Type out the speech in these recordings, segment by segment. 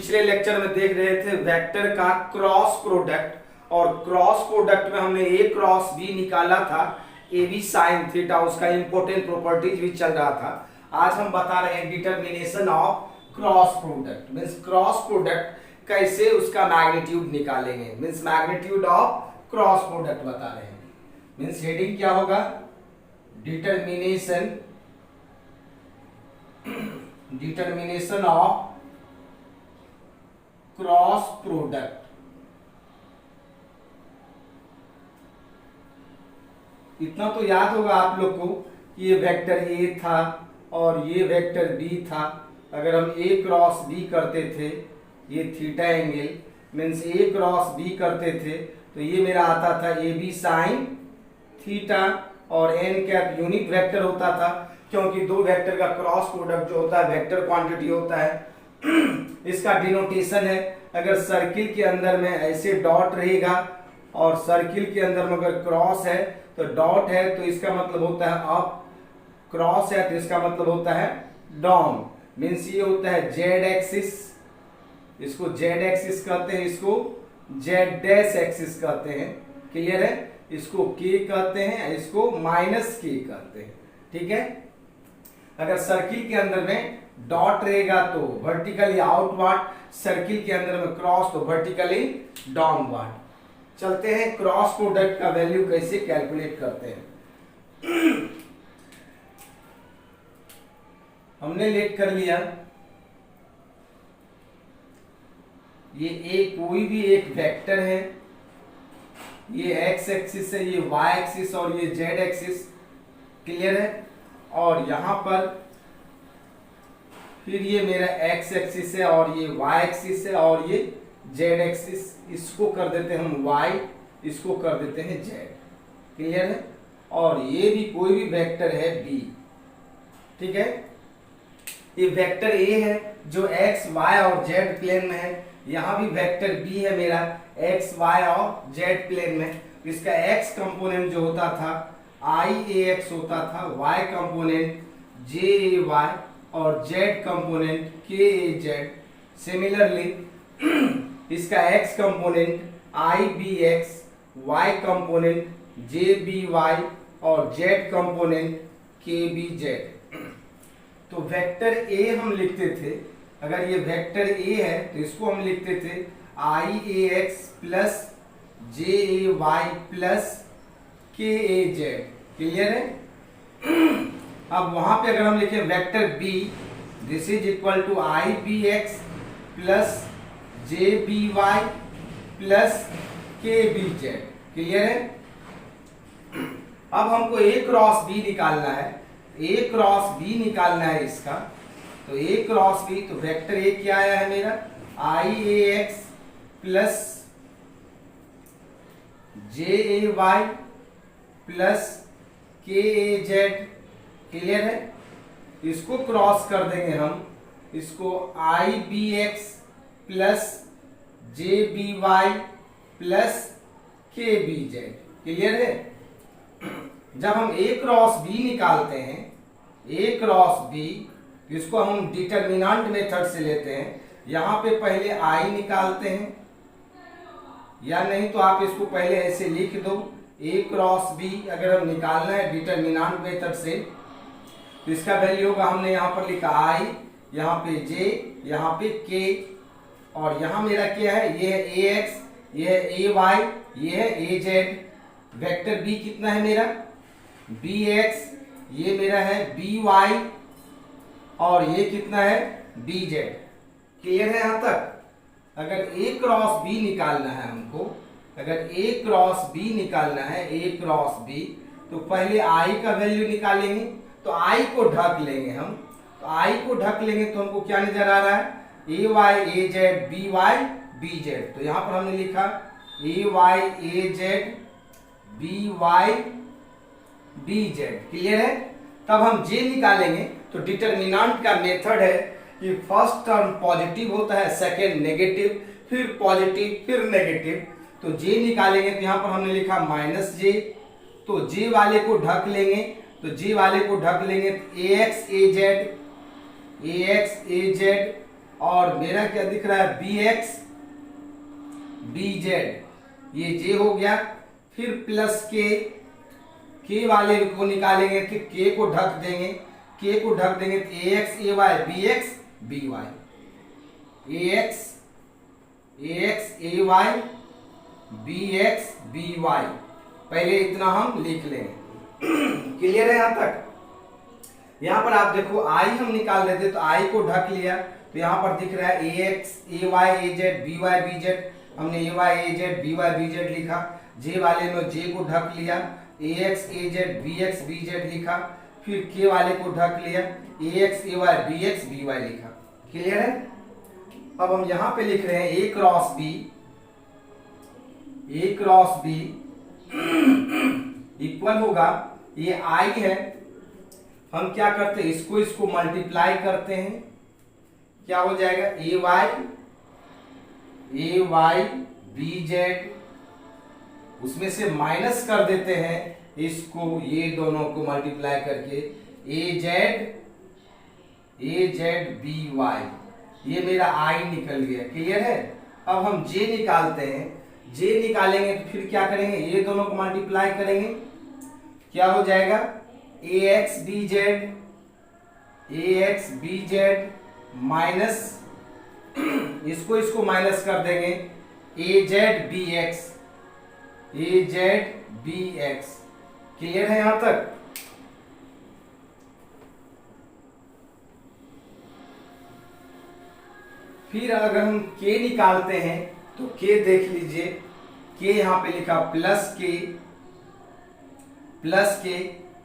पिछले लेक्चर में देख रहे थे वेक्टर का क्रॉस प्रोडक्ट, और क्रॉस प्रोडक्ट में हमने ए क्रॉस बी निकाला था, ए बी साइन थीटा, उसका इंपॉर्टेंट प्रॉपर्टीज भी चल रहा था। आज हम बता रहे हैं determination of cross product, means cross product कैसे उसका मैग्नीट्यूड निकालेंगे, means magnitude of cross product बता रहे हैं। मींस हेडिंग क्या होगा, डिटर्मिनेशन ऑफ क्रॉस प्रोडक्ट। इतना तो याद होगा आप लोग को कि ये वेक्टर ए था और ये वेक्टर बी था। अगर हम ए क्रॉस बी करते थे, ये थीटा एंगल मीन्स ए क्रॉस बी करते थे तो ये मेरा आता था ए बी साइन थीटा, और एन कैप यूनिट वेक्टर होता था क्योंकि दो वेक्टर का क्रॉस प्रोडक्ट जो होता है वेक्टर क्वांटिटी होता है। इसका डिनोटेशन है, अगर सर्किल के अंदर में ऐसे डॉट रहेगा और सर्किल के अंदर में अगर क्रॉस है तो डॉट है तो इसका मतलब होता है अप, क्रॉस है तो इसका मतलब होता है डाउन। मीन्स ये होता है जेड एक्सिस, इसको जेड एक्सिस कहते हैं, इसको जेड डैश एक्सिस कहते हैं। क्लियर है, इसको के कहते हैं, इसको माइनस के कहते हैं। ठीक है, अगर सर्किल के अंदर में डॉट रहेगा तो वर्टिकली आउटवर्ड, सर्किल के अंदर में क्रॉस तो वर्टिकली डाउनवर्ड। चलते हैं क्रॉस प्रोडक्ट का वैल्यू कैसे कैलकुलेट करते हैं। हमने लेट कर लिया ये एक कोई भी एक वेक्टर है, ये एक्स एक्सिस है, ये वाई एक्सिस और ये जेड एक्सिस। क्लियर है, और यहां पर फिर ये मेरा एक्स एक्सिस है और ये वाई एक्सिस है और ये जेड एक्सिस। इसको कर देते हैं हम वाई, इसको कर देते हैं जेड। क्लियर है, और ये भी कोई भी वेक्टर है बी। ठीक है, ये वेक्टर ए है जो एक्स वाई और जेड प्लेन में है, यहां भी वेक्टर बी है मेरा एक्स वाई और जेड प्लेन में। इसका एक्स कंपोनेंट जो होता था आई ए एक्स होता था, y component j a y और z component k a z. Similarly इसका x component i B x, y component j B y और z component k B z. तो वेक्टर ए हम लिखते थे, अगर ये वेक्टर ए है तो इसको हम लिखते थे आई ए x plus J a Y plus के ए जेड। क्लियर है, अब वहां पे अगर हम लिखे vector B, this is equal to I B x plus J B Y plus के बी जेड। क्लियर है, अब हमको ए क्रॉस बी निकालना है, ए क्रॉस बी निकालना है इसका। तो ए क्रॉस बी, तो वेक्टर ए क्या आया है मेरा आई ए x plus J a Y plus के ए जेड। क्लियर है, इसको क्रॉस कर देंगे हम, इसको i B x plus J B Y plus के बी जेड। क्लियर है, जब हम ए क्रॉस बी निकालते हैं, ए क्रॉस बी, इसको हम डिटर्मिनेंट मेथड से लेते हैं। यहां पे पहले आई निकालते हैं, या नहीं तो आप इसको पहले ऐसे लिख दो, ए क्रॉस बी अगर हम निकालना है डिटर्मिनेंट मेथड से तो इसका वैल्यू होगा, हमने यहाँ पर लिखा आई, यहाँ पे जे, यहाँ पे के, और यहाँ मेरा क्या है, ये है ए एक्स, ये है ए वाई, ये है ए जेड। वेक्टर बी कितना है मेरा बी एक्स, ये मेरा है बी वाई और ये कितना है बी जेड। क्लियर है यहां तक। अगर ए क्रॉस बी निकालना है हमको, अगर ए क्रॉस बी निकालना है, ए क्रॉस बी, तो पहले आई का वैल्यू निकालेंगे, तो आई को ढक लेंगे हम। तो आई को ढक लेंगे तो हमको क्या नजर आ रहा है, a y a z b y b z. तो यहां पर हमने लिखा a y a z b y b Z. Clear है, तब हम जे निकालेंगे तो डिटर्मिनेंट का मेथड है कि फर्स्ट टर्म पॉजिटिव होता है, सेकेंड नेगेटिव, फिर पॉजिटिव, फिर नेगेटिव। तो जे निकालेंगे तो यहां पर हमने लिखा माइनस जे, तो जे वाले को ढक लेंगे, तो जे वाले को ढक लेंगे ए एक्स ए जेड और मेरा क्या दिख रहा है, बी एक्स बी जेड, ये जे हो गया। फिर प्लस के वाले को निकालेंगे, फिर के को ढक देंगे, के को ढक देंगे तो a x a y b x b y, a x a y b x b y. पहले इतना हम लिख लेंगे। क्लियर है यहाँ तक? यहाँ पर आप देखो आई हम निकाल रहे थे तो आई को ढक लिया, तो यहाँ पर दिख रहा है a x a y a z b y b z, हमने a y a z b y b z लिखा। जे वाले में जे को ढक लिया, a x a z b x b z लिखा। फिर के वाले को ढक लिया, a x a y b x b y लिखा। क्लियर है? अब हम यहाँ पे लिख रहे हैं ए क्रॉस बी इक्वल होगा, ये आई है, हम क्या करते हैं इसको मल्टीप्लाई करते हैं, क्या हो जाएगा ए वाई बी जेड, उसमें से माइनस कर देते हैं इसको, ये दोनों को मल्टीप्लाई करके ए जेड बी वाई, ये मेरा आई निकल गया। क्लियर है? अब हम जे निकालते हैं, जे निकालेंगे तो फिर क्या करेंगे, ये दोनों को मल्टीप्लाई करेंगे, क्या हो जाएगा ए एक्स बी जेड माइनस इसको माइनस कर देंगे ए जेड बी एक्स। क्लियर है यहां तक? फिर अगर हम के निकालते हैं तो के देख लीजिए, के यहां पे लिखा प्लस के,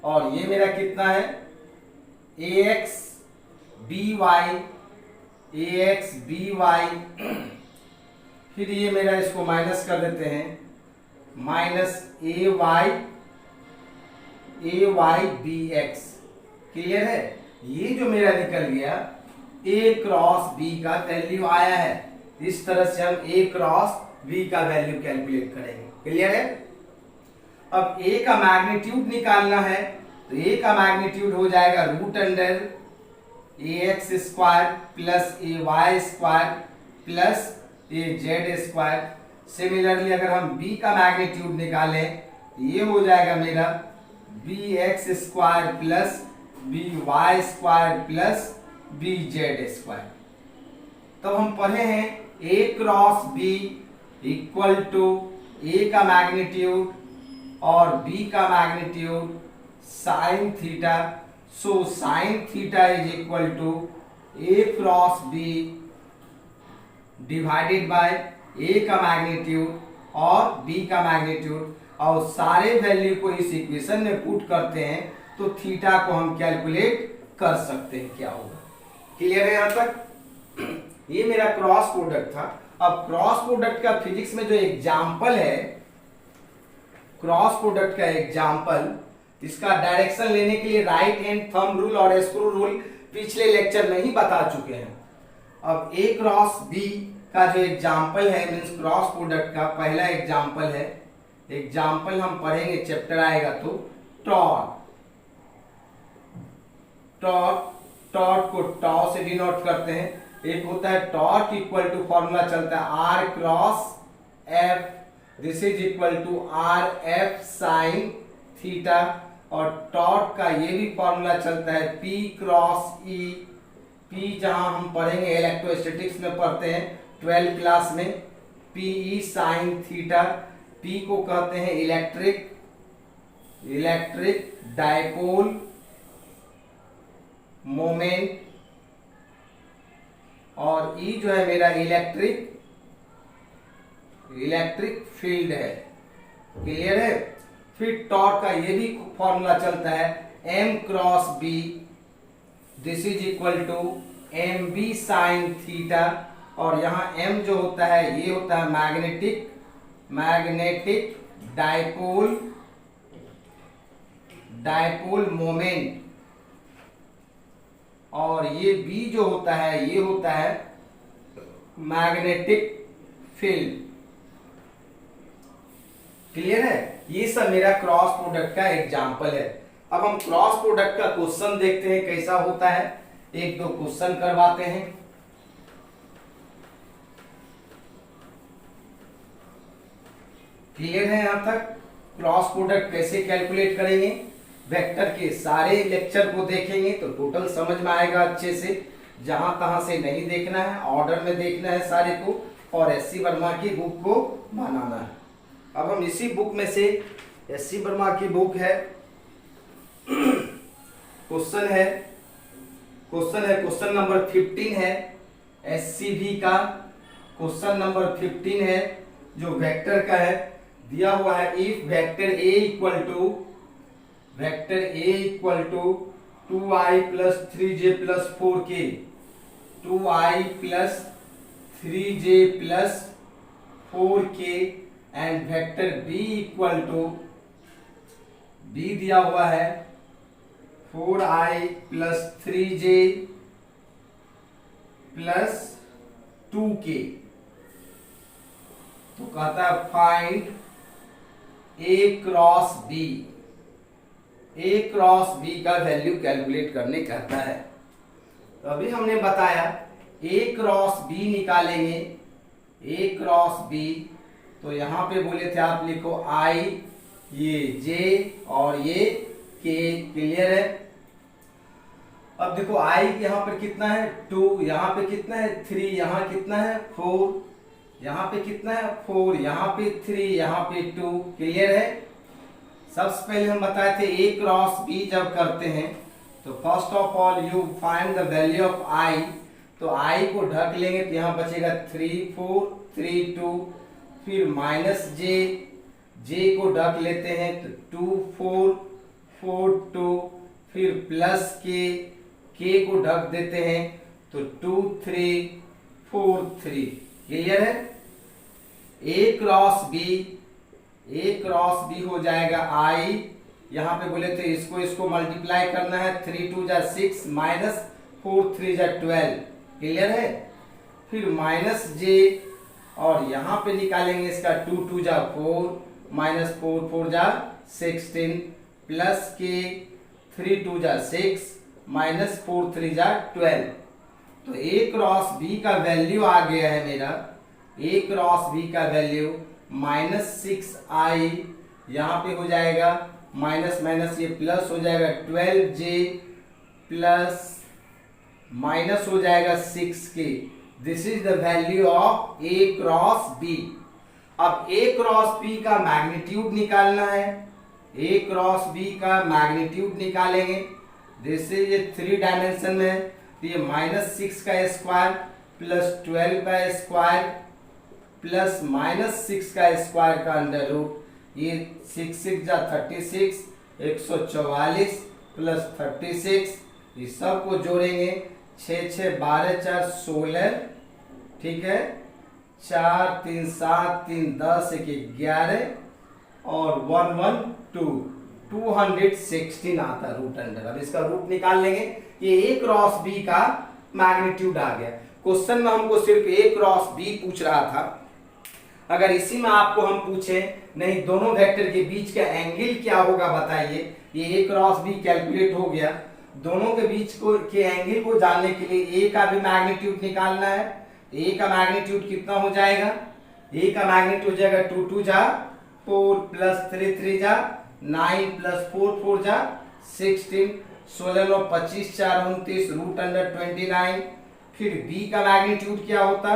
और ये मेरा कितना है ए एक्स बी वाई फिर ये मेरा इसको माइनस कर देते हैं, माइनस ए वाई बी एक्स। क्लियर है? ये जो मेरा निकल गया ए क्रॉस बी का वैल्यू आया है। इस तरह से हम ए क्रॉस बी का वैल्यू कैलकुलेट करेंगे। क्लियर है? अब ए का मैग्नीट्यूड निकालना है, तो ए का मैग्नीट्यूड हो जाएगा रूट अंडर ए एक्स स्क्वायर प्लस ए वाई स्क्वायर प्लस ए जेड स्क्वायर। सिमिलरली अगर हम बी का मैग्नीट्यूड निकालें, ये हो जाएगा मेरा b x square plus b y square plus b z square. तब हम पढ़े हैं a cross b equal to a का मैग्नीट्यूड और बी का magnitude sine theta. So sine theta is equal to a cross b divided by a का magnitude और b का मैग्नीट्यूड, और सारे वैल्यू को इस इक्वेशन में पुट करते हैं तो थीटा को हम कैलकुलेट कर सकते हैं क्या होगा। क्लियर है यहां तक? ये मेरा क्रॉस प्रोडक्ट था। अब क्रॉस प्रोडक्ट का फिजिक्स में जो एग्जाम्पल है, क्रॉस प्रोडक्ट का एग्जाम्पल, इसका डायरेक्शन लेने के लिए राइट हैंड थंब रूल और स्क्रू रूल पिछले लेक्चर में ही बता चुके हैं। अब ए क्रॉस बी का जो एग्जाम्पल है, मींस क्रॉस प्रोडक्ट का पहला एग्जाम्पल है, एग्जाम्पल हम पढ़ेंगे, चैप्टर आएगा तो टॉर्क। टॉर्क को टॉ से डिनोट करते हैं। एक होता है टॉर्क इक्वल टू, फॉर्मूला चलता है R cross F, this is equal to R F sine theta, और टॉर्क का ये भी फॉर्मूला चलता है पी क्रॉस ई। पी जहां हम पढ़ेंगे इलेक्ट्रोस्टैटिक्स में पढ़ते हैं 12th क्लास में, P E sine theta. P को कहते हैं इलेक्ट्रिक डायपोल मोमेंट, और ई जो है मेरा इलेक्ट्रिक फील्ड है। क्लियर है? फिर टॉर्क का ये भी फॉर्मूला चलता है m cross b, this is equal to M B sine theta, और यहाँ m जो होता है ये होता है मैग्नेटिक डायपोल मोमेंट, और ये b जो होता है ये होता है मैग्नेटिक फील्ड। क्लियर है? ये सब मेरा क्रॉस प्रोडक्ट का एग्जाम्पल है। अब हम क्रॉस प्रोडक्ट का क्वेश्चन देखते हैं कैसा होता है। एक दो क्वेश्चन करवाते हैं। क्लियर है यहाँ तक? क्रॉस प्रोडक्ट कैसे कैलकुलेट करेंगे, वेक्टर के सारे लेक्चर को देखेंगे तो टोटल समझ में आएगा अच्छे से। जहां तहां से नहीं देखना है, ऑर्डर में देखना है सारे को, और एससी वर्मा की बुक को बनाना है। अब हम इसी बुक में से, एससी वर्मा की बुक है, क्वेश्चन नंबर 15 है, एससीवी का क्वेश्चन नंबर 15 है, जो वेक्टर का है। दिया हुआ है if vector A equal to 2i plus 3j plus 4k, 2i plus 3j plus 4k and vector b equal to, b दिया हुआ है 4i plus 3j plus 2k। तो कहता है find a cross b, a cross b का value calculate करने कहता है। तो अभी हमने बताया a क्रॉस b निकालेंगे, a क्रॉस b। तो यहां पे बोले थे आप लिखो i, ये j और ये k। क्लियर है? अब देखो i यहाँ पर कितना है 2, यहाँ पे कितना है 3, यहाँ कितना है 4, यहाँ पे कितना है 4, यहाँ पे 3, यहाँ पे 2। क्लियर है? सबसे पहले हम बताए थे a क्रॉस b जब करते हैं तो first of all you find the value of i। तो i को ढक लेंगे तो यहाँ बचेगा 3 4 3 2, फिर माइनस j को ढक लेते हैं तो 2 4 4 2, फिर प्लस k को ढक देते हैं तो 2 3 4 3। क्लियर है? a क्रॉस b हो जाएगा i, यहाँ पे बोले तो इसको मल्टीप्लाई करना है, 3 2 जा 6 माइनस 4 3 जा 12। क्लियर है? फिर माइनस j, और यहाँ पे निकालेंगे इसका 2 2 जा 4 माइनस 4 4 जा 16, प्लस k 3 2 जा 6 माइनस 4 3 जा 12। तो a क्रॉस b का वैल्यू आ गया है मेरा, a क्रॉस b का वैल्यू -6i, यहाँ पे हो जाएगा माइनस माइनस ये प्लस हो जाएगा 12j प्लस माइनस हो जाएगा 6k। This is the value of a cross b। अब a क्रॉस b का मैग्नीट्यूड निकालना है, a क्रॉस b का मैग्नीट्यूड निकालेंगे। दिस इज ये 3 डायमेंशन में है तो ये -6 का स्क्वायर प्लस 12 का स्क्वायर प्लस -6 का स्क्वायर का अंडर रूट, ये 6 6 जा 36, 144 प्लस 36, ये सब को जोड़ेंगे 6 6 12 4 16। ठीक है? 4 3 7 3 10 1 11 और 1 1 2, 216 आता रूट अंडर। अब इसका रूट निकाल लेंगे। ये a क्रॉस b का मैग्नीट्यूड आ गया। क्वेश्चन में हमको सिर्फ a क्रॉस b पूछ रहा था। अगर इसी में आपको हम पूछे नहीं दोनों वेक्टर के बीच का एंगल क्या होगा बताइए, ये a क्रॉस b कैलकुलेट हो गया। दोनों के बीच के एंगल को जानने के लिए a का भी मैग्नीट्यूड निकालना है। a का मैग्नीट्यूड कितना हो जाएगा? a का मैग्नीट्यूड हो जाएगा 2 2 जा 4 प्लस 3 3 जा 9 प्लस 4 4 जा 16, 16 और 25 4 29 रूट अंडर 29। फिर b का मैग्नीट्यूड क्या होता?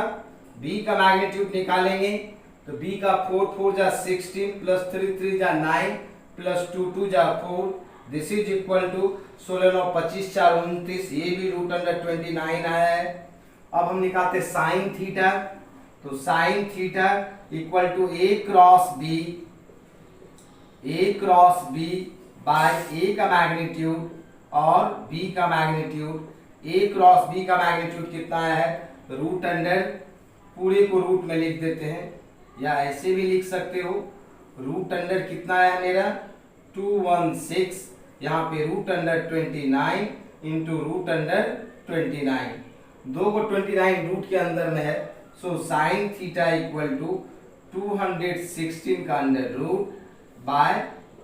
b का मैग्नीट्यूड निकालेंगे तो b का 4 4 जा 16 प्लस 3 3 जा 9 प्लस 2 2 जा 4। दिस इज इक्वल टू 16 और 25 4 29, ये भी रूट अंडर 29 आया है। अब हम निकालते साइन थीटा। तो sine theta equal to a cross b by a का मैग्नीट्यूड और b का मैग्नीट्यूड। a क्रॉस b का मैग्नीट्यूड कितना है? रूट अंडर, पूरे को रूट में लिख देते हैं या ऐसे भी लिख सकते हो। रूट अंडर कितना है मेरा? 216, यहाँ पे root under 29 into root under 29, 2 को 29 रूट के अंदर में है। So sine theta equal to 216 का under root by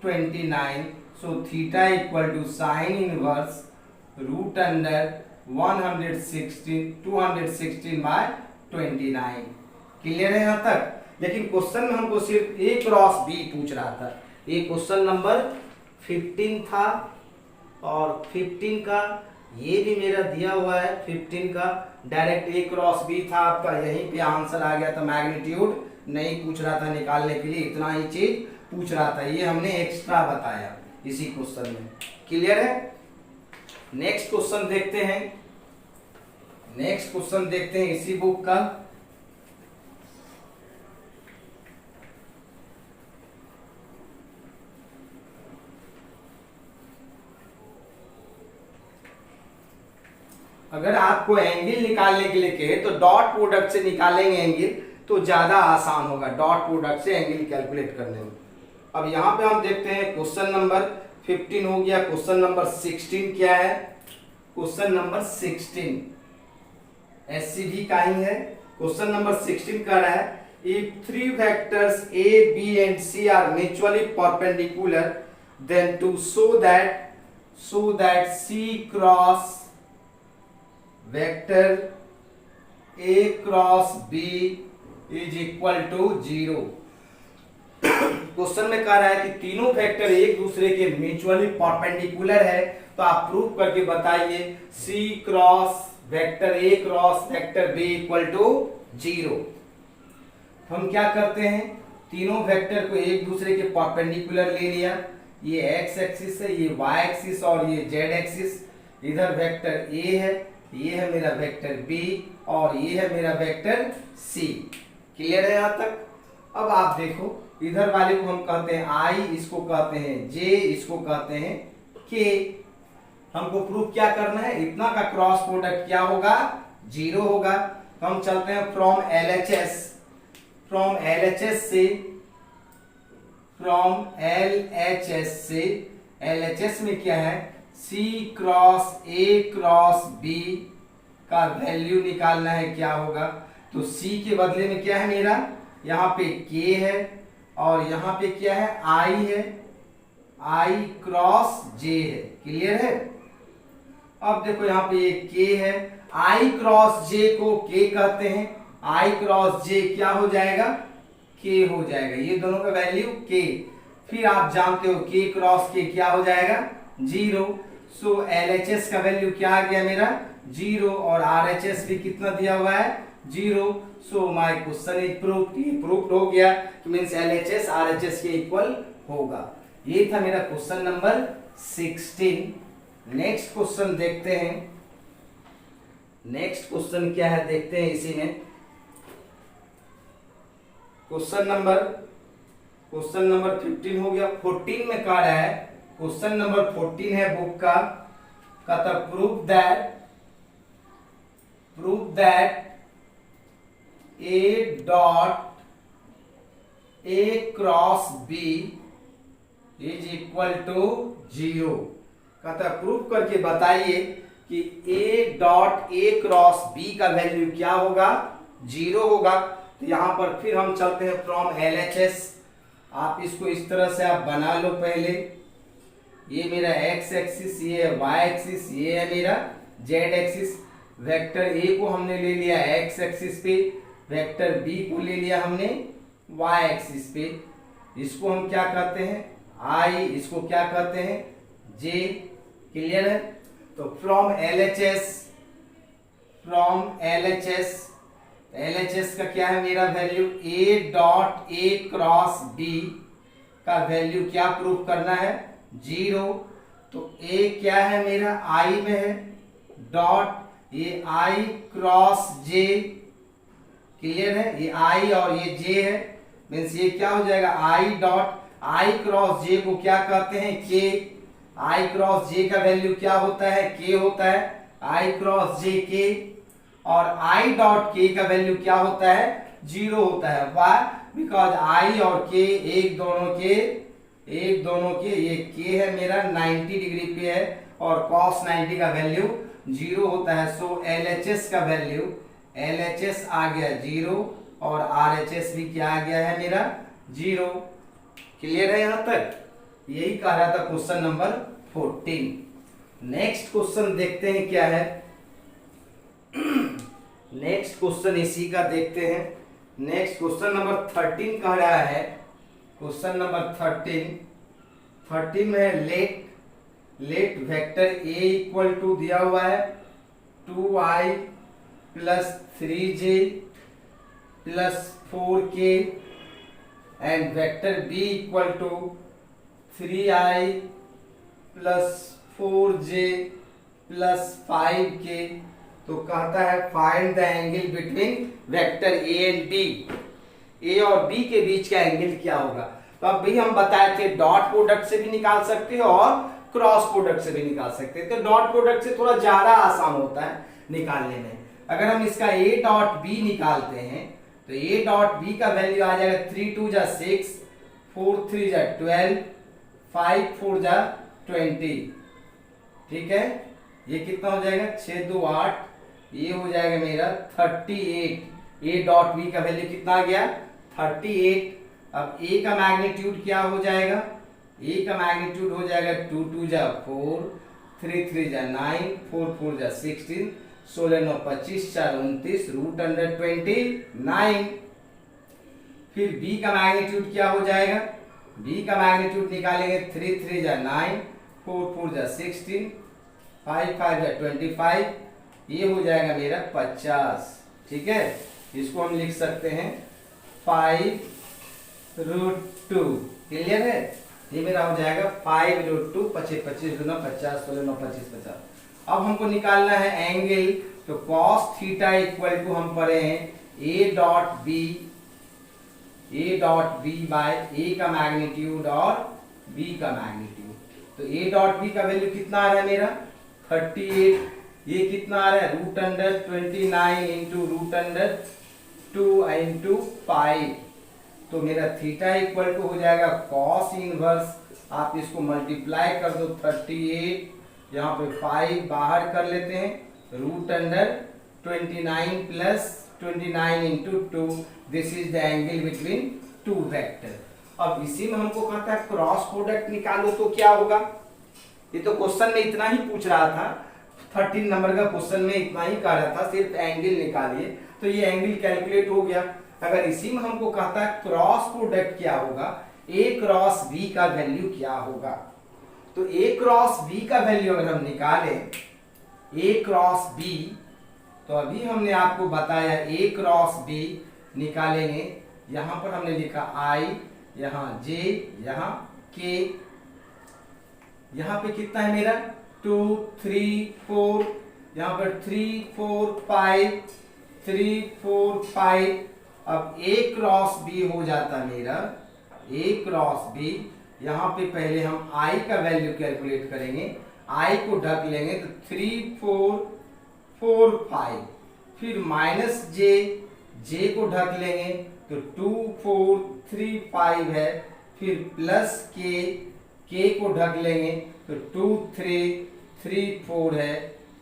29। So theta equal to sine inverse root under 216 by 29। Clear है यहाँ तक? लेकिन क्वेश्चन में हमको सिर्फ A क्रॉस B पूछ रहा था। ये क्वेश्चन नंबर 15 था और 15 का ये भी मेरा दिया हुआ है। 15 का डायरेक्ट A क्रॉस B था आपका, यहीं पे आंसर आ गया था। मैग्नीट्यूड नहीं पूछ रहा था निकालने के लिए, इतना ही चीज पूछ रहा था। ये हमने एक्स्ट्रा बताया इसी क्वेश्चन में। क्लियर है? नेक्स्ट क्वेश्चन देखते हैं। नेक्स्ट क्वेश्चन देखते हैं इसी बुक का। अगर आपको एंगल निकालने के लिए कहे तो डॉट प्रोडक्ट से निकालेंगे एंगल तो ज्यादा आसान होगा, डॉट प्रोडक्ट से एंगल कैलकुलेट करने में। अब यहाँ पे हम देखते हैं क्वेश्चन नंबर 15 हो गया। क्वेश्चन नंबर 16 क्या है? क्वेश्चन नंबर 16 एससीबी का ही है। क्वेश्चन नंबर 16 कह रहा है if three vectors a b and c are mutually perpendicular then to show that c cross vector a cross b is equal to 0। Question में कह रहा है कि तीनों वेक्टर एक दूसरे के म्यूचुअली परपेंडिकुलर है, तो आप प्रूव करके बताइए c cross vector a cross vector b equal to 0। हम क्या करते हैं, तीनों वेक्टर को एक दूसरे के परपेंडिकुलर ले लिया। ये x एक्सिस है, ये y एक्सिस और ये z एक्सिस। इधर वेक्टर a है, ये है मेरा वेक्टर b और ये है मेरा वेक्टर c। क्लियर है यहाँ तक? अब आप देखो इधर वाले को हम कहते हैं i, इसको कहते हैं j, इसको कहते हैं k। हमको प्रूफ क्या करना है, इतना का क्रॉस प्रोडक्ट क्या होगा, 0 होगा। तो हम चलते हैं फ्रॉम LHS से LHS में क्या है, C cross A cross B का वैल्यू निकालना है, क्या होगा। तो C के बदले में क्या है मेरा, यहाँ पे K है और यहाँ पे क्या है, I है, I क्रॉस J है। क्लियर है? अब देखो यहाँ पे ये K है, I क्रॉस J को K कहते हैं। I क्रॉस J क्या हो जाएगा, K हो जाएगा। ये दोनों का वैल्यू K। फिर आप जानते हो K क्रॉस K क्या हो जाएगा, 0। सो LHS का वैल्यू क्या आ गया मेरा, 0 और RHS भी कितना दिया हुआ है, 0। So my question is proved. ये प्रूव्ड हो गया कि मींस LHS RHS के इक्वल होगा। ये था मेरा क्वेश्चन नंबर 16। नेक्स्ट क्वेश्चन देखते हैं। नेक्स्ट क्वेश्चन क्या है देखते हैं इसी में। क्वेश्चन नंबर 15 हो गया। 14 में कह रहा है, क्वेश्चन नंबर 14 है बुक का, कहता prove that A dot A cross B is equal to 0। कहता प्रूव करके बताइए कि A dot A cross B का वैल्यू क्या होगा, 0 होगा। तो यहां पर फिर हम चलते हैं फ्रॉम LHS। आप इसको इस तरह से आप बना लो पहले। ये मेरा x एक्सिस, ये है y एक्सिस, ये है मेरा z एक्सिस। वेक्टर a को हमने ले लिया x एक्सिस पे, वेक्टर b को ले लिया हमने y एक्सिस पे। इसको हम क्या कहते हैं, i, इसको क्या कहते हैं, j। क्लियर है? तो फ्रॉम LHS का क्या है मेरा value, a dot A cross B का वैल्यू क्या प्रूव करना है, 0। तो A क्या है मेरा, I में है, डॉट ये I क्रॉस J। क्लियर है? ये I और ये J है, मीन्स ये क्या हो जाएगा, I dot I cross J को क्या कहते हैं, K। I क्रॉस J का वैल्यू क्या होता है, K होता है, I क्रॉस J K। और I डॉट K का वैल्यू क्या होता है, 0 होता है। वाई, बिकॉज I और K एक दोनों के ये K है मेरा 90 डिग्री पे है और cos 90 का वैल्यू 0 होता है। सो LHS का वैल्यू, LHS आ गया 0 और RHS भी क्या आ गया है मेरा, 0। क्लियर है यहाँ तक? यही कह रहा था क्वेश्चन नंबर 14। नेक्स्ट क्वेश्चन देखते हैं क्या है। नेक्स्ट क्वेश्चन इसी का देखते हैं। नेक्स्ट क्वेश्चन नंबर 13 कह रहा है, क्वेश्चन नंबर 13 में let vector A equal to दिया हुआ है 2i plus 3j plus 4k and vector b equal to 3i plus 4j plus 5k। तो कहता है find the angle between vector a and b, a और b के बीच का एंगल क्या होगा। तो अब भी हम बताए थे डॉट प्रोडक्ट से भी निकाल सकते हैं और क्रॉस प्रोडक्ट से भी निकाल सकते हैं। तो डॉट प्रोडक्ट से थोड़ा ज्यादा आसान होता है निकालने में। अगर हम इसका ए डॉट बी निकालते हैं तो ए डॉट बी का वैल्यू आ जाएगा 3 2 जा 6, 4 3 जा 12, 5 4 जा 20। ठीक है, ये कितना हो जाएगा 6 2 8, ये हो जाएगा मेरा 38। ए डॉट बी का वैल्यू कितना आ गया 38। अब ए का मैग्नीट्यूड क्या हो जाएगा, ए का मैग्नीट्यूड हो जाएगा 2 2 जा 4, 3 3 जा 9, 4 4 जा 16, 16 9 25, 4 29, रूट अंडर 29। फिर बी का मैग्नीट्यूड क्या हो जाएगा, बी का मैग्नीट्यूड निकालेंगे 3 3 जा 9, 4 4 जा 16, 5 5 जा 25, ये हो जाएगा मेरा 50। ठीक है, इसको हम लिख सकते हैं 5√2। क्लियर है, ये मेरा हो जाएगा 5√2, 25 25 2 50, 16 9 25 50। अब हमको निकालना है एंगल, तो cos थीटा इक्वल टू हम पढ़े हैं a dot B bye a का मैग्नीट्यूड और b का मैग्नीट्यूड। तो a डॉट बी का वैल्यू कितना आ रहा है मेरा 38, ये कितना आ रहा है root under 29 into root under 2 into 5। तो मेरा थीटा इक्वल टू हो जाएगा कॉस इनवर्स, आप इसको मल्टीप्लाई कर दो 38, यहाँ पे 5 बाहर कर लेते हैं, root under 29 plus 29 into 2। This is the angle between two vector. अब इसी में हमको कहता है क्रॉस प्रोडक्ट निकालो, तो क्या होगा। ये तो क्वेश्चन में इतना ही पूछ रहा था, 13 नंबर का क्वेश्चन में इतना ही कह रहा था सिर्फ एंगल निकालिए, तो ये एंगल कैलकुलेट हो गया। अगर इसी में हमको कहता है क्रॉस प्रोडक्ट क्या होगा, ए क्रॉस बी का वैल्यू क्या होगा। तो ए क्रॉस बी का वैल्यू अगर हम निकालें ए क्रॉस बी, तो अभी हमने आपको बताया ए क्रॉस बी निकालेंगे। यहां पर हमने लिखा आई, यहां जे, यहां के, यहां पे कितना है मेरा 2 3 4, यहां पर 3 4 5, 3 4 5। अब ए क्रॉस बी हो जाता मेरा ए क्रॉस बी, यहां पे पहले हम आई का वैल्यू कैलकुलेट करेंगे, आई को ढक लेंगे तो 3 4 4 5, फिर माइनस जे, जे को ढक लेंगे तो 2 4 3 5 है, फिर प्लस के, के को ढक लेंगे तो 2 3 3 4 है।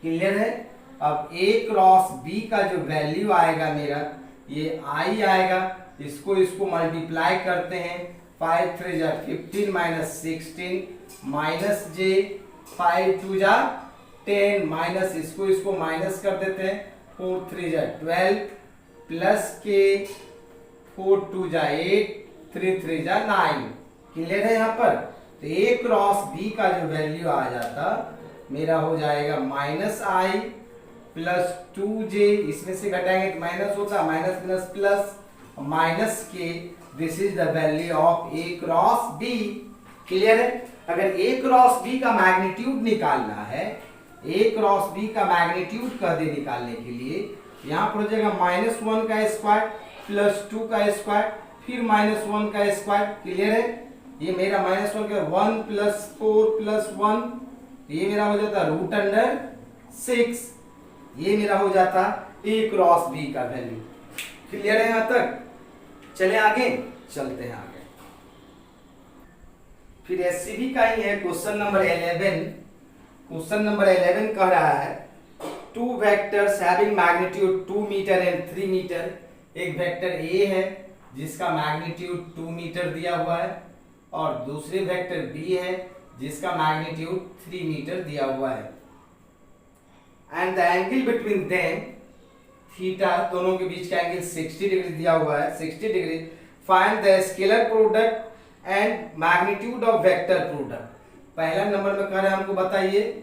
क्लियर है। अब ए क्रॉस बी का जो वैल्यू आएगा मेरा ये आई आएगा, इसको मल्टीप्लाई करते हैं, 5 3 जा 15 माइनस 16 माइनस जे, 5 2 जा 10 माइनस इसको माइनस कर देते हैं, 4 3 जा 12 प्लस के, 4 2 जा 8, 3 3 जा 9। क्लियर है। यहाँ पर तो ए क्रॉस बी का जो वैल्यू आ जाता मेरा हो जाएगा माइनस आई प्लस 2j, इसमें से घटाएंगे तो माइनस होता, माइनस प्लस प्लस माइनस के। This is the value of A cross B. Clear है। अगर ए क्रॉस बी का मैग्नीट्यूड निकालना है, ए क्रॉस बी का मैग्नीट्यूड कह दे निकालने के लिए, यहाँ पर हो जाएगा -1 का स्क्वायर प्लस 2 का स्क्वायर फिर -1 का स्क्वायर। क्लियर है। ये मेरा -1 का 1 प्लस 4 प्लस 1, ये मेरा हो जाता √6। ये मेरा हो जाता ए क्रॉस बी का वैल्यू। क्लियर है। यहां तक चले आगे, चलते हैं आगे। फिर एससीबी का ही है क्वेश्चन नंबर 11। क्वेश्चन नंबर 11 कह रहा है two vectors having magnitude 2 metre and 3 metre. एक वेक्टर ए है जिसका मैग्नीट्यूड 2 मीटर दिया हुआ है और दूसरे वेक्टर बी है जिसका मैग्नीट्यूड 3 मीटर दिया हुआ है। And the angle between them theta दोनों के बीच का एंगल 60 डिग्री दिया हुआ है, 60 degree. Find the scalar product and magnitude of vector product. पहला नंबर में कह रहे हैं हमको बताइए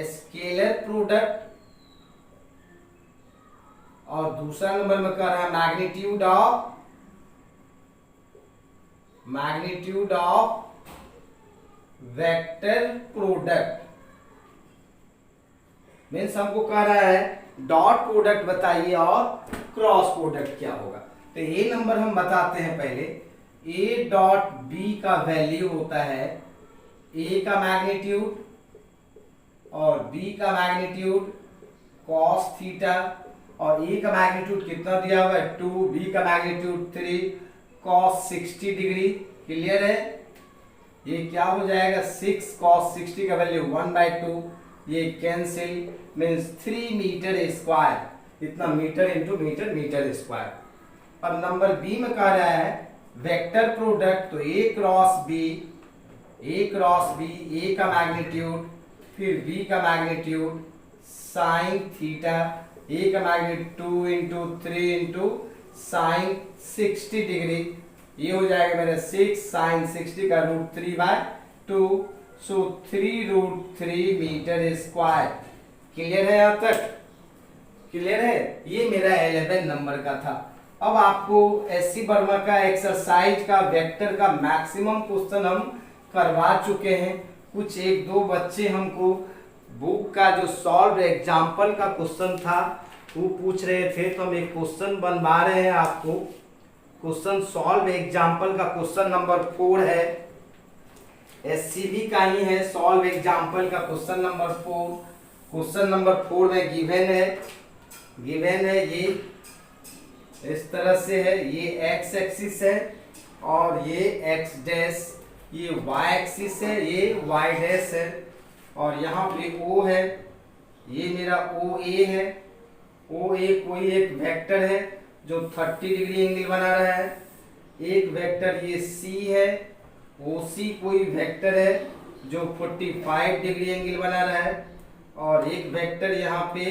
स्केलर प्रोडक्ट, और दूसरा नंबर में कह रहा है magnitude of vector product. Means हमको कह रहा है डॉट प्रोडक्ट बताइए और क्रॉस प्रोडक्ट क्या होगा। तो ये नंबर हम बताते हैं पहले। ए डॉट बी का वैल्यू होता है ए का मैग्नीट्यूड और बी का मैग्नीट्यूड कॉस थीटा, और ए का मैग्नीट्यूड कितना दिया हुआ है 2, बी का मैग्नीट्यूड 3 कॉस 60 डिग्री। क्लियर है? ये क्या हो जाएगा 6 कॉस 60 का वैल्यू 1/2, ये कैंसिल, मीन्स 3 मीटर स्क्वायर। इतना metre into metre, metre square. अब नंबर बी में कह रहा है वेक्टर प्रोडक्ट, तो ए क्रॉस बी, ए का मैग्नीट्यूड फिर बी का मैग्नीट्यूड साइन थीटा, ए का magnitude 2 into 3 into sine 60 degree. ये हो जाएगा मेरा 6 साइन 60 का √3/2, सो 3√3 मीटर स्क्वायर। क्लियर है? यहाँ तक क्लियर है? ये मेरा 11 नंबर का था। अब आपको एससी वर्मा का एक्सरसाइज का वेक्टर का मैक्सिमम क्वेश्चन हम करवा चुके हैं। कुछ एक दो बच्चे हमको बुक का जो सॉल्व एग्जाम्पल का क्वेश्चन था वो पूछ रहे थे, तो हम एक क्वेश्चन बनवा रहे हैं आपको। क्वेश्चन सॉल्व एग्जाम्पल का क्वेश्चन नंबर 4 है, एससीबी का ही है। सॉल्व एग्जाम्पल का क्वेश्चन नंबर 4। क्वेश्चन नंबर 4 में गिवन है ये इस तरह से है, ये एक्स एक्सिस है और ये एक्स डैश, ये वाई एक्सिस है, ये वाई डैश है, और यहाँ पे ओ है, ये मेरा ओ ए है। ओ ए कोई एक वेक्टर है जो 30 डिग्री एंगल बना रहा है। एक वेक्टर ये सी है, ओ सी कोई वेक्टर है जो 45 डिग्री एंगल बना रहा है, और एक वेक्टर यहाँ पे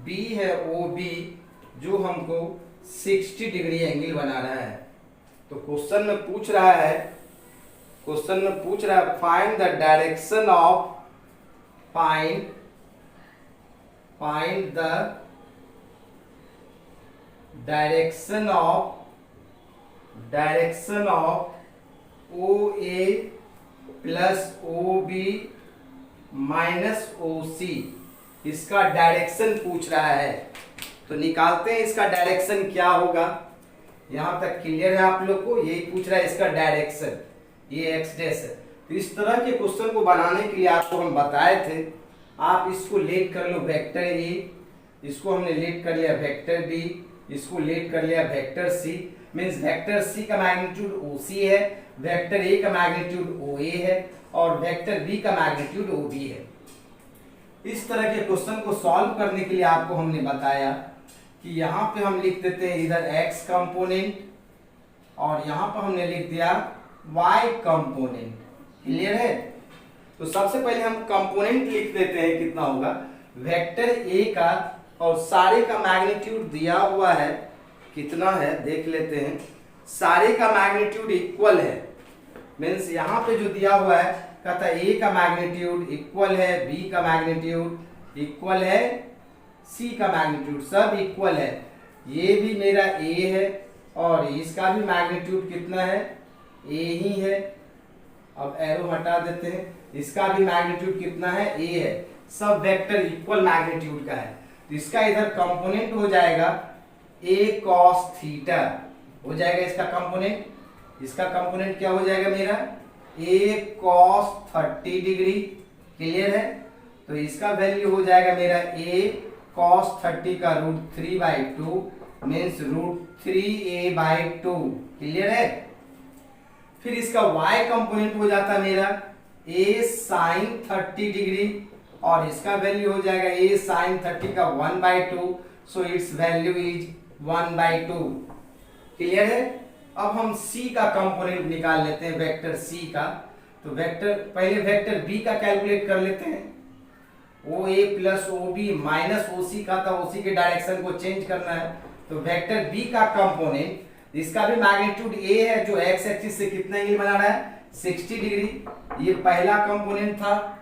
बी है, ओ बी, जो हमको 60 डिग्री एंगल बना रहा है। तो क्वेश्चन में पूछ रहा है find the direction of find the direction of OA plus OB minus OC। इसका डायरेक्शन पूछ रहा है, तो निकालते हैं इसका डायरेक्शन क्या होगा। यहां तक क्लियर है आप लोग को? यही पूछ रहा है इसका डायरेक्शन, ये एक्स डैश है। तो इस तरह के क्वेश्चन को बनाने के लिए आपको हम बताए थे, आप इसको लेट कर लो वेक्टर ए, इसको हमने लेट कर लिया वेक्टर बी, इसको लेट कर लिया vector C. Means vector C का मैग्नीट्यूड ओ सी है, वेक्टर ए का मैग्नीट्यूड ओ ए है, और वेक्टर बी का मैग्नीट्यूड ओ बी है। इस तरह के क्वेश्चन को सॉल्व करने के लिए आपको हमने बताया कि यहाँ पे हम लिख देते हैं इधर x कंपोनेंट, और यहाँ पर हमने लिख दिया y कंपोनेंट। क्लियर है? तो सबसे पहले हम कंपोनेंट लिख देते हैं, कितना होगा वेक्टर a का, और सारे का मैग्नीट्यूड दिया हुआ है, कितना है देख लेते हैं। सारे का मैग्नीट्यूड इक्वल है, मीन्स यहाँ पे जो दिया हुआ है कहता है a का मैग्नीट्यूड इक्वल है, b का मैग्नीट्यूड इक्वल है, c का मैग्नीट्यूड सब इक्वल है। ये भी मेरा a है और इसका भी मैग्नीट्यूड कितना है a ही है। अब एरो हटा देते हैं, इसका भी मैग्नीट्यूड कितना है a है। सब वेक्टर इक्वल मैग्नीट्यूड का है, तो इसका इधर कंपोनेंट हो जाएगा a cos थीटा हो जाएगा इसका कंपोनेंट। इसका कंपोनेंट क्या हो जाएगा मेरा a cos 30 डिग्री। क्लियर है? तो इसका वैल्यू हो जाएगा मेरा a cos 30 का √3/2 मीन्स √3a/2। क्लियर है? फिर इसका y कंपोनेंट हो जाता है मेरा a sin 30 डिग्री, और इसका वैल्यू हो जाएगा a sin 30 का 1/2, so it's value is 1/2। Clear है? अब हम c का कंपोनेंट निकाल लेते हैं, वेक्टर c का। तो वेक्टर पहले वेक्टर b का कैलकुलेट कर लेते हैं। ओ ए plus O B minus O सी का था, ओसी के डायरेक्शन को चेंज करना है। तो वेक्टर बी का कंपोनेंट, इसका भी मैग्नीट्यूड ए है, जो एक्स एक्सिस से कितना एंगल बना रहा है 60 डिग्री। ये पहला कंपोनेंट था,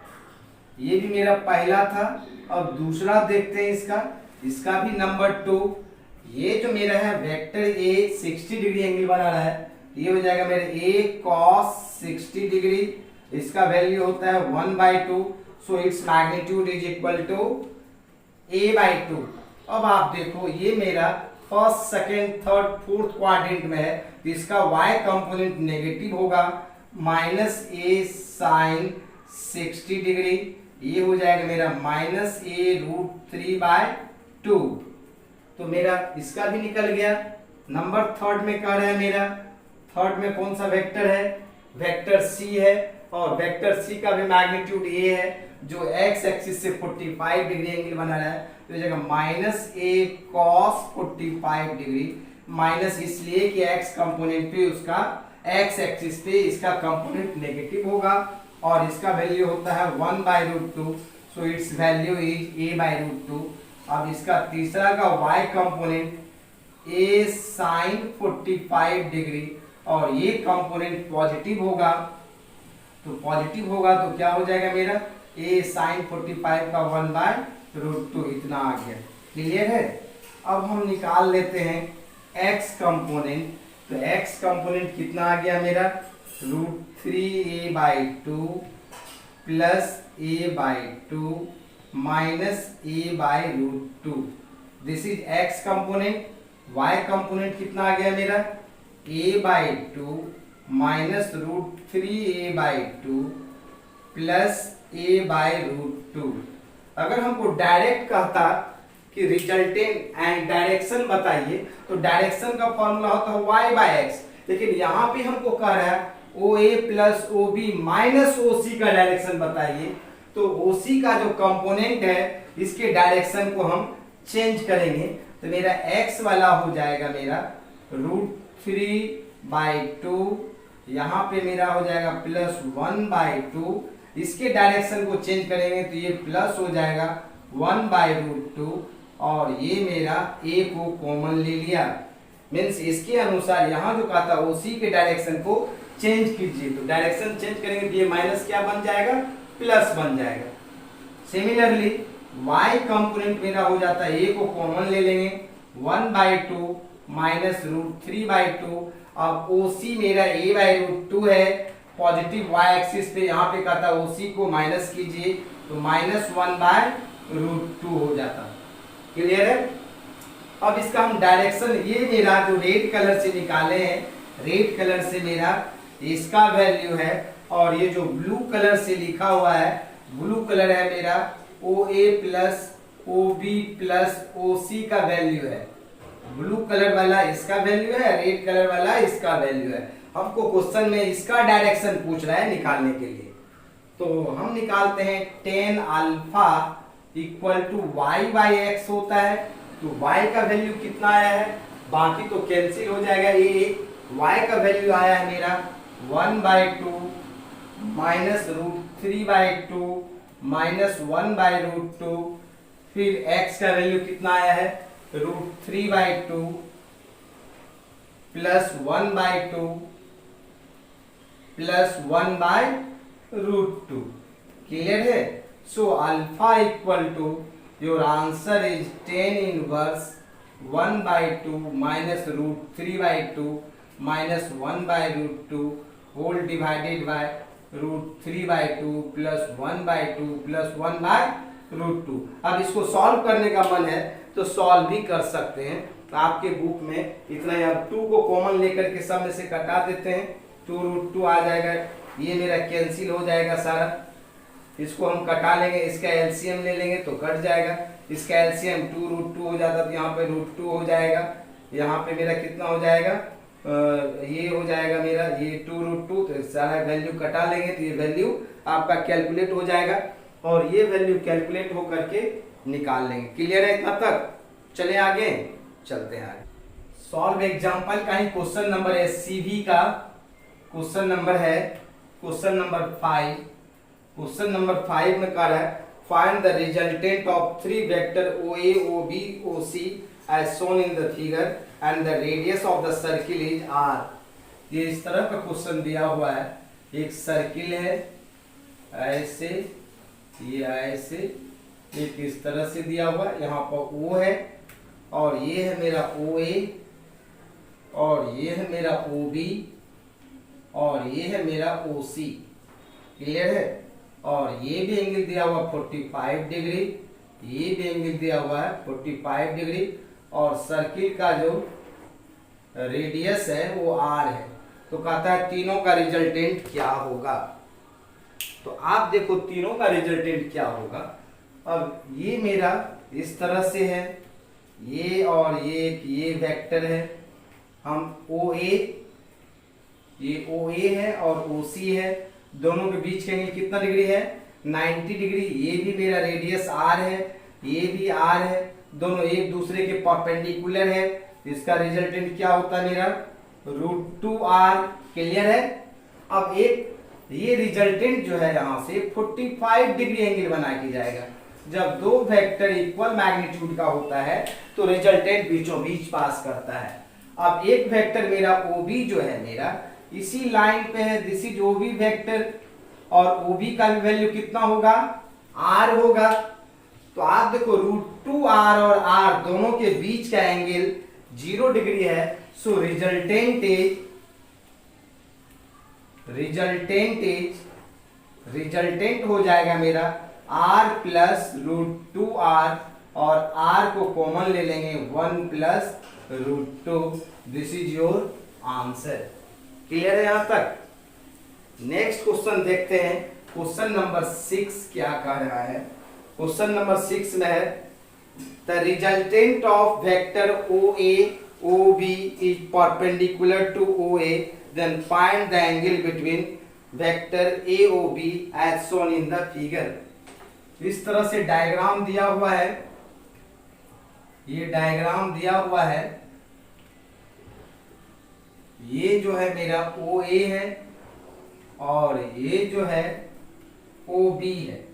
ये भी मेरा पहला था। अब दूसरा देखते हैं इसका भी नंबर 2। ये जो मेरा है वेक्टर ए 60 डिग्री एंगल बना रहा है, ये हो जाएगा मेरा ए कॉस 60 डिग्री। इसका वैल्यू होता है 1/2, so its magnitude is equal to a/2। अब आप देखो ये मेरा first, second, third, fourth quadrant में है, तो इसका y कंपोनेंट नेगेटिव होगा, माइनस ए साइन 60 डिग्री। ये हो जाएगा मेरा माइनस a√3/2। तो मेरा इसका भी निकल गया। नंबर थर्ड में कह रहा है मेरा, थर्ड में कौन सा वेक्टर है, वेक्टर सी है, और वेक्टर सी का भी मैग्नीट्यूड ए है, जो एक्स एक्सिस से 45 डिग्री एंगल बना रहा है। तो जगह माइनस ए कॉस 45 डिग्री, माइनस इसलिए कि एक्स कंपोनेंट पे उसका, एक्स एक्सिस पे इसका कंपोनेंट नेगेटिव होगा, और इसका वैल्यू होता है 1/√2, so it's value is a/√2। अब इसका तीसरा का y component a sine 45 degree, और ये कंपोनेंट पॉजिटिव होगा, तो पॉजिटिव होगा तो क्या हो जाएगा मेरा a साइन 45 का 1/√2, इतना आ गया। क्लियर है। अब हम निकाल लेते हैं x कंपोनेंट। तो x कंपोनेंट कितना आ गया मेरा, √3a/2 plus a/2 minus a/√2। This is x component. y component कितना आ गया मेरा, a/2 minus √3a/2 plus a/√2। अगर हमको डायरेक्ट कहता कि रिजल्टेंट एंड डायरेक्शन बताइए, तो डायरेक्शन का फॉर्मूला होता है y/x, लेकिन यहाँ पे हमको कह रहा है ओ ए plus O B minus O सी का डायरेक्शन बताइए। तो ओ सी का जो कंपोनेंट है, इसके डायरेक्शन को हम चेंज करेंगे, तो मेरा x वाला हो जाएगा मेरा √3/2, यहाँ पे मेरा हो जाएगा प्लस 1/2। इसके डायरेक्शन को चेंज करेंगे तो ये प्लस हो जाएगा 1/√2, और ये मेरा a को कॉमन ले लिया, मीन्स इसके अनुसार यहाँ जो कहा था ओसी के डायरेक्शन को चेंज कीजिए, तो डायरेक्शन चेंज करेंगे तो ये माइनस क्या बन जाएगा, प्लस बन जाएगा। सिमिलरली y कंपोनेंट मेरा हो जाता है, a को कॉमन ले लेंगे, 1/2 माइनस √3/2। अब OC मेरा a/√2 है, पॉजिटिव y एक्सिस पे, यहाँ पे कहता है OC को माइनस कीजिए, तो माइनस 1/√2 हो जाता। क्लियर है। अब इसका हम डायरेक्शन, ये मेरा जो रेड कलर से निकाले हैं, रेड कलर से मेरा इसका वैल्यू है, और ये जो ब्लू कलर से लिखा हुआ है, ब्लू कलर है मेरा OA plus OB plus OC का वैल्यू है। ब्लू कलर वाला इसका वैल्यू है, रेड कलर वाला इसका वैल्यू है। हमको क्वेश्चन में इसका डायरेक्शन पूछ रहा है निकालने के लिए, तो हम निकालते हैं tan alpha equal to y/x होता है। तो y का वैल्यू कितना आया है, बाकी तो कैंसिल हो जाएगा, ये y का वैल्यू आया है मेरा 1/2 माइनस √3/2 माइनस 1/√2। फिर x का वैल्यू कितना आया है, √3/2 प्लस 1/2 प्लस 1/√2। क्लियर है। So alpha equal to, your answer is tan inverse 1/2 minus √3/2 minus 1/√2 whole divided by √3/2 plus 1/2 plus 1/√2। अब इसको सॉल्व करने का मन है तो सॉल्व भी कर सकते हैं, तो आपके बुक में इतना ही। अब 2 को कॉमन लेकर के सब में से कटा देते हैं, 2√2 आ जाएगा, ये मेरा कैंसिल हो जाएगा सारा। इसको हम कटा लेंगे, इसका एलसीएम ले लेंगे तो कट जाएगा, इसका एलसीएम 2√2 हो जाता, तो यहाँ पे √2 हो जाएगा। यहाँ पे मेरा कितना हो जाएगा, ये हो जाएगा मेरा ये 2√2, तो सारा वैल्यू कटा लेंगे तो ये वैल्यू आपका कैलकुलेट हो जाएगा, और ये वैल्यू कैलकुलेट हो करके निकाल लेंगे। क्लियर है इतना तक। चले आगे, चलते हैं आगे। सॉल्व एग्जांपल का ही क्वेश्चन नंबर है, सीवी का क्वेश्चन नंबर है, क्वेश्चन नंबर 5। क्वेश्चन नंबर 5 में कह रहा है find the resultant of three vector O A O B O C as shown in the figure and the radius of the circle is R. ये इस तरह का question दिया हुआ है, एक सर्किल है ऐसे, ये ऐसे, एक इस तरह से दिया हुआ है, यहाँ पर O है और ये है मेरा OA और ये है मेरा OB और ये है मेरा OC। क्लियर है? और ये भी एंगल दिया हुआ 45 डिग्री, ये भी एंगल दिया हुआ है 45 डिग्री और सर्किल का जो रेडियस है वो R है। तो कहता है तीनों का रिजल्टेंट क्या होगा। तो आप देखो तीनों का रिजल्टेंट क्या होगा। अब ये मेरा इस तरह से है, ये और ये वेक्टर है, हम OA, ये OA है और OC है, दोनों के बीच का एंगल कितना डिग्री है 90 डिग्री। ये भी मेरा रेडियस R है, ये भी R है, दोनों एक दूसरे के परपेंडिकुलर है। इसका रिजल्टेंट क्या होता है मेरा √2R। क्लियर है? अब एक ये रिजल्टेंट जो है यहां से 45 डिग्री एंगल बना के जाएगा। जब दो वेक्टर इक्वल मैग्नीट्यूड का होता है तो रिजल्टेंट बीचों बीच पास करता है। अब एक वेक्टर मेरा OB जो है मेरा इसी लाइन पे है, दिस इज OB वेक्टर और OB का वैल्यू कितना होगा R होगा। तो आप देखो √2R और R दोनों के बीच का एंगल 0 डिग्री है। सो रिजल्टेंट हो जाएगा मेरा R प्लस √2R और R को कॉमन ले लेंगे 1 plus √2। This is your answer. Clear है यहां तक? नेक्स्ट क्वेश्चन देखते हैं। क्वेश्चन नंबर 6 क्या कह रहा है। क्वेश्चन नंबर 6 में है the resultant of vector OA OB is perpendicular to OA, then find the angle between vector AOB as shown in the figure। इस तरह से डायग्राम दिया हुआ है, ये डायग्राम दिया हुआ है, ये जो है मेरा OA है और ये जो है OB है।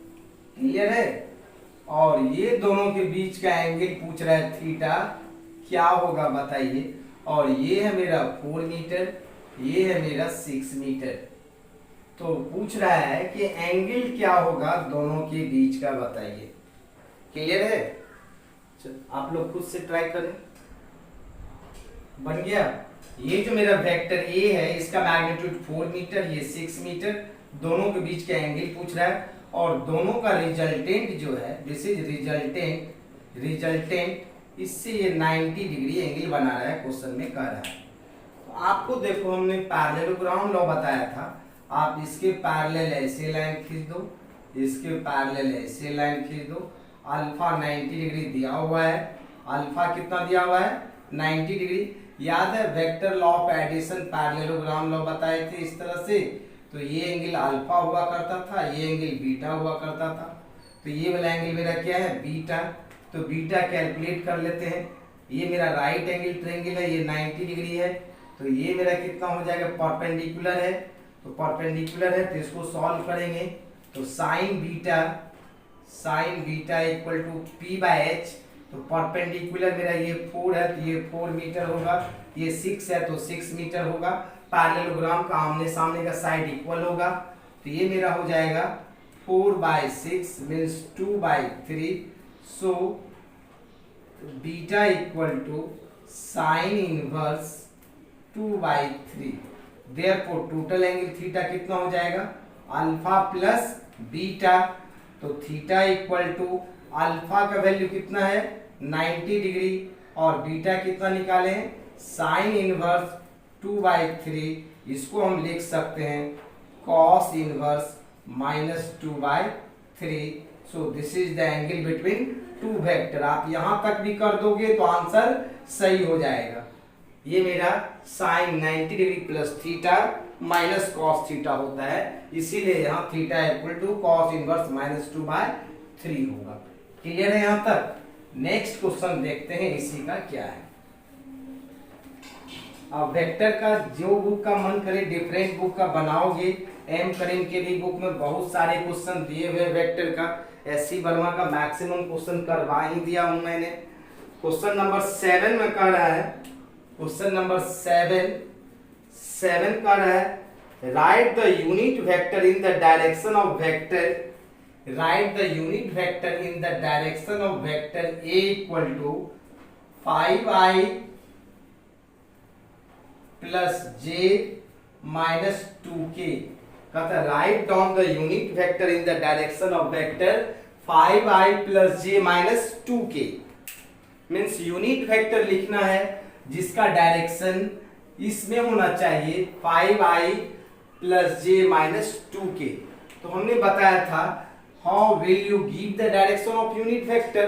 क्लियर है? और ये दोनों के बीच का एंगल पूछ रहा है थीटा क्या होगा बताइए। और ये है मेरा 4 मीटर, ये है मेरा 6 मीटर। तो पूछ रहा है कि एंगल क्या होगा दोनों के बीच का बताइए। क्लियर है? आप लोग खुद से ट्राई करें। बन गया? ये जो मेरा वेक्टर A है इसका मैग्नीट्यूड 4 मीटर, ये 6 मीटर, दोनों के बीच का एंगल पूछ रहा है और दोनों का रिजल्टेंट जो है दिस इज रिजल्टेंट इससे ये 90 डिग्री एंगल बना रहा है, क्वेश्चन में कह रहा है। तो आपको देखो हमने पैरेललोग्राम लॉ बताया था, आप इसके पैरेलल ऐसे लाइन खींच दो, इसके पैरेलल ऐसे लाइन खींच दो। अल्फा 90 डिग्री दिया हुआ है, अल्फा कितना दिया हुआ है 90 डिग्री। याद है vector law of addition parallelogram law बताए थे इस तरह से। तो ये एंगल अल्फा हुआ करता था, ये एंगल बीटा हुआ करता था। तो ये वाला एंगल मेरा क्या है बीटा। तो बीटा कैलकुलेट कर लेते हैं। ये मेरा राइट एंगल ट्रायंगल है, ये 90 डिग्री है। तो ये मेरा कितना हो जाएगा परपेंडिकुलर है, तो परपेंडिकुलर है तो इसको सॉल्व करेंगे। तो sign beta equal to P/h। तो परपेंडिकुलर मेरा ये 4 है तो ये 4 मीटर होगा, ये 6 है तो 6 मीटर होगा। पैरेललोग्राम का आमने सामने का साइड इक्वल होगा। तो ये मेरा हो जाएगा 4/6 means 2/3। So beta equal to sine inverse 2/3। Therefore total angle theta कितना हो जाएगा अल्फा प्लस बीटा। तो थीटा इक्वल टू अल्फा का वैल्यू कितना है 90 डिग्री और बीटा कितना निकाले हैं साइन इनवर्स 2/3। इसको हम लिख सकते हैं cos inverse -2/3। So this is the angle between two vector. आप यहां तक भी कर दोगे तो आंसर सही हो जाएगा। ये मेरा sine 90 degree plus theta minus cos theta होता है, इसीलिए यहाँ theta equal to cos inverse -2/3 होगा। क्लियर है यहाँ तक? नेक्स्ट क्वेश्चन देखते हैं इसी का क्या है। अब वेक्टर का जो बुक का मन करे डिफरेंट बुक का बनाओगे। एम करीम के भी बुक में बहुत सारे क्वेश्चन दिए हुए वेक्टर का। एससी वर्मा का मैक्सिमम क्वेश्चन करवा ही दिया हूं मैंने। क्वेश्चन नंबर 7 में कह रहा है, क्वेश्चन नंबर 7 कह रहा है right the unit vector in the direction of vector, write the unit vector in the direction of vector a equal to 5i plus j minus 2k। कहता है write down the unit vector in the direction of vector 5i plus j minus 2k। Means unit vector लिखना है जिसका direction इसमें होना चाहिए 5i plus j minus 2k। तो हमने बताया था how will you give the direction of unit vector,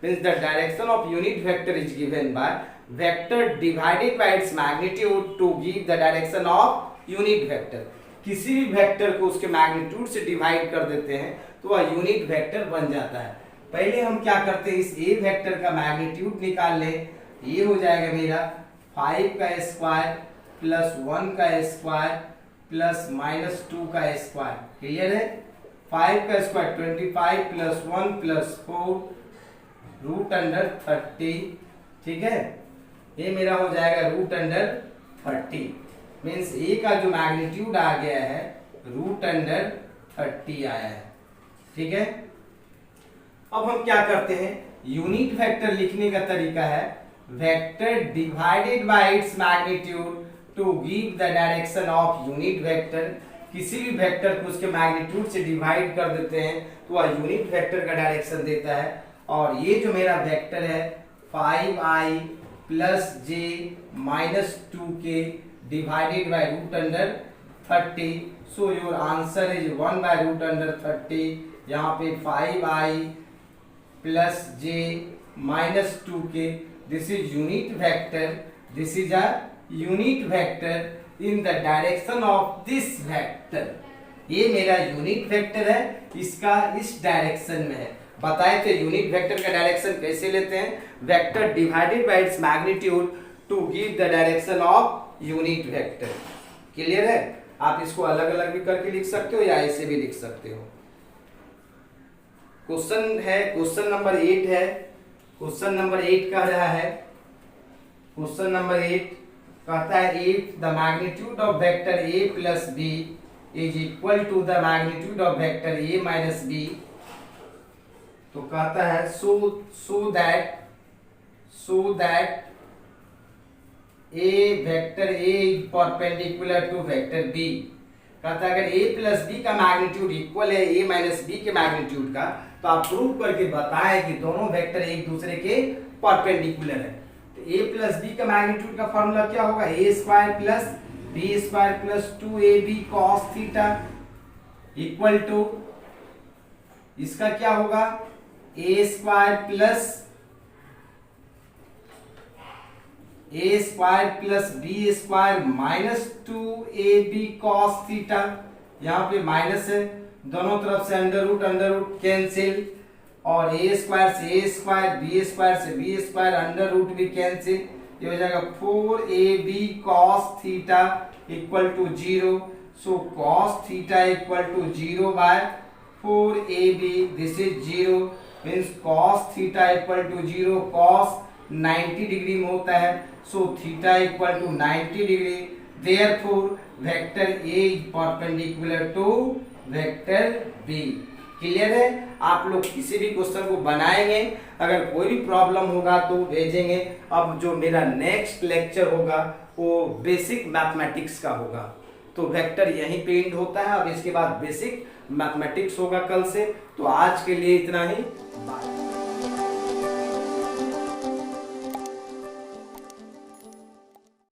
means the direction of unit vector is given by vector divided by its magnitude to give the direction of unit vector। किसी भी vector को उसके magnitude से divide कर देते हैं तो वह यूनिट वेक्टर बन जाता है। पहले हम क्या करते हैं, इस ए वेक्टर का मैग्नीट्यूड निकाल लें। ये हो जाएगा मेरा 5 का स्क्वायर प्लस 1 का स्क्वायर प्लस माइनस 2 का स्क्वायर। क्लियर है? 5 का square 25 plus 1 plus 4 root under 30। ठीक है, ये मेरा हो जाएगा रूट अंडर 30। मीन्स ए का जो मैग्नीट्यूड आ गया है रूट अंडर 30 आया है। ठीक है, अब हम क्या करते हैं, यूनिट वेक्टर लिखने का तरीका है vector divided by its magnitude to give the direction of unit vector. किसी भी वेक्टर को उसके मैग्नीट्यूड से डिवाइड कर देते हैं तो वह यूनिट वेक्टर का डायरेक्शन देता है। और ये जो मेरा वेक्टर है 5i plus j minus 2k divided by root under 30। So your answer is 1 by root under 30। यहाँ पे 5i plus j minus 2k, this is unit vector, this is a unit vector in the direction of this vector. ये मेरा unit vector है, इसका इस direction में है। बताए थे यूनिट वेक्टर का डायरेक्शन कैसे लेते हैं, vector divided by its magnitude to give the direction of unit vector. Clear है? आप इसको अलग अलग भी करके लिख सकते हो या ऐसे भी लिख सकते हो। क्वेश्चन है, क्वेश्चन नंबर 8 है। क्वेश्चन नंबर 8 कह रहा है, क्वेश्चन नंबर 8 कहता है if the magnitude of vector a plus b is equal to the magnitude of vector a minus b, तो कहता है so that a vector a is perpendicular to vector b। कहता है अगर a plus b का magnitude equal है a minus b के magnitude का तो आप प्रूव करके बताएं कि दोनों वेक्टर एक दूसरे के परपेंडिकुलर है। a प्लस बी का मैग्नीट्यूड का फॉर्मूला क्या होगा, a square plus B square plus 2ab cos theta equal to, इसका क्या होगा, a square plus B square minus 2ab cos theta. यहाँ पे माइनस है, दोनों तरफ से अंडर रूट कैंसिल, और ए स्क्वायर से ए स्क्वायर, बी स्क्वायर से बी स्क्वायर, अंडर रूट भी कैंसिल। ये हो जाएगा 4ab cos theta equal to 0। So cos theta equal to 0 by 4ab, this is 0। Means cos theta equal to 0, cos 90 degree में होता है। So theta equal to 90 degree. Therefore vector A is perpendicular to vector B. Clear है? आप लोग किसी भी question को बनाएंगे, अगर कोई भी प्रॉब्लम होगा तो भेजेंगे। अब जो मेरा नेक्स्ट लेक्चर होगा वो बेसिक मैथमेटिक्स का होगा, तो वेक्टर यहीं पे एंड होता है। अब इसके बाद बेसिक मैथमेटिक्स होगा कल से। तो आज के लिए इतना ही, बाय।